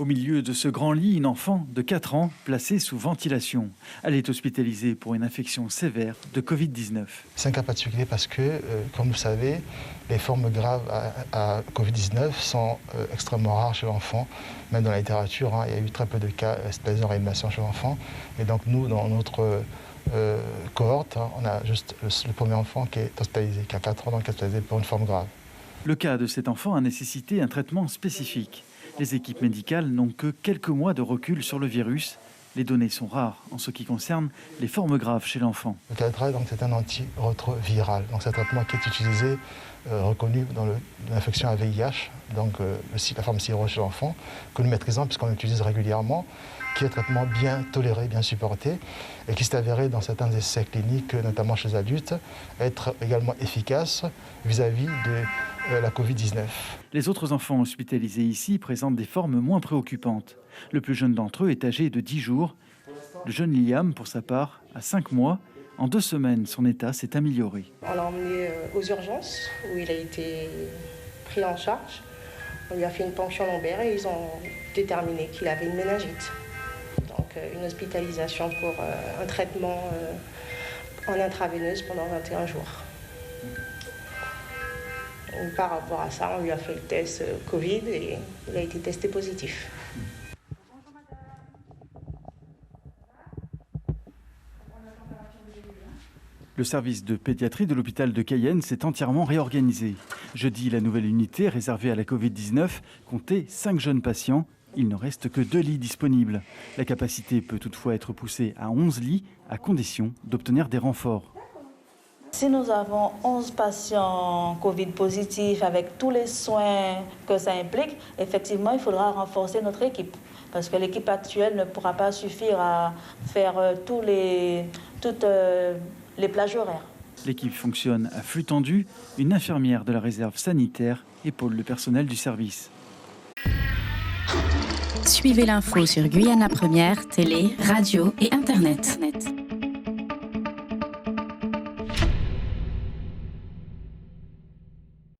Au milieu de ce grand lit, une enfant de 4 ans placée sous ventilation. Elle est hospitalisée pour une infection sévère de Covid-19. C'est un cas particulier parce que, comme vous le savez, les formes graves à Covid-19 sont extrêmement rares chez l'enfant. Même dans la littérature, il y a eu très peu de cas hospitalisés en réanimation chez l'enfant. Et donc nous, dans notre cohorte, on a juste le premier enfant qui est hospitalisé, qui a 4 ans, donc qui est hospitalisé pour une forme grave. Le cas de cet enfant a nécessité un traitement spécifique. Les équipes médicales n'ont que quelques mois de recul sur le virus. Les données sont rares en ce qui concerne les formes graves chez l'enfant. Le Kaletra, c'est un antirétroviral. Donc c'est un traitement qui est utilisé, reconnu dans l'infection à VIH, donc la forme cirrhose chez l'enfant, que nous maîtrisons puisqu'on l'utilise régulièrement, qui est un traitement bien toléré, bien supporté, et qui s'est avéré dans certains essais cliniques, notamment chez les adultes, être également efficace vis-à-vis de la Covid-19. Les autres enfants hospitalisés ici présentent des formes moins préoccupantes. Le plus jeune d'entre eux est âgé de 10 jours. Le jeune Liam, pour sa part, a 5 mois. En 2 semaines, son état s'est amélioré. On l'a emmené aux urgences, où il a été pris en charge. On lui a fait une ponction lombaire et ils ont déterminé qu'il avait une méningite. Donc une hospitalisation pour un traitement en intraveineuse pendant 21 jours. Et par rapport à ça, on lui a fait le test Covid et il a été testé positif. Le service de pédiatrie de l'hôpital de Cayenne s'est entièrement réorganisé. Jeudi, la nouvelle unité réservée à la Covid-19 comptait 5 jeunes patients. Il ne reste que 2 lits disponibles. La capacité peut toutefois être poussée à 11 lits, à condition d'obtenir des renforts. Si nous avons 11 patients Covid positifs avec tous les soins que ça implique, effectivement, il faudra renforcer notre équipe. Parce que l'équipe actuelle ne pourra pas suffire à faire toutes les plages horaires. L'équipe fonctionne à flux tendu. Une infirmière de la réserve sanitaire épaule le personnel du service. Suivez l'info sur Guyana Première, télé, radio et Internet.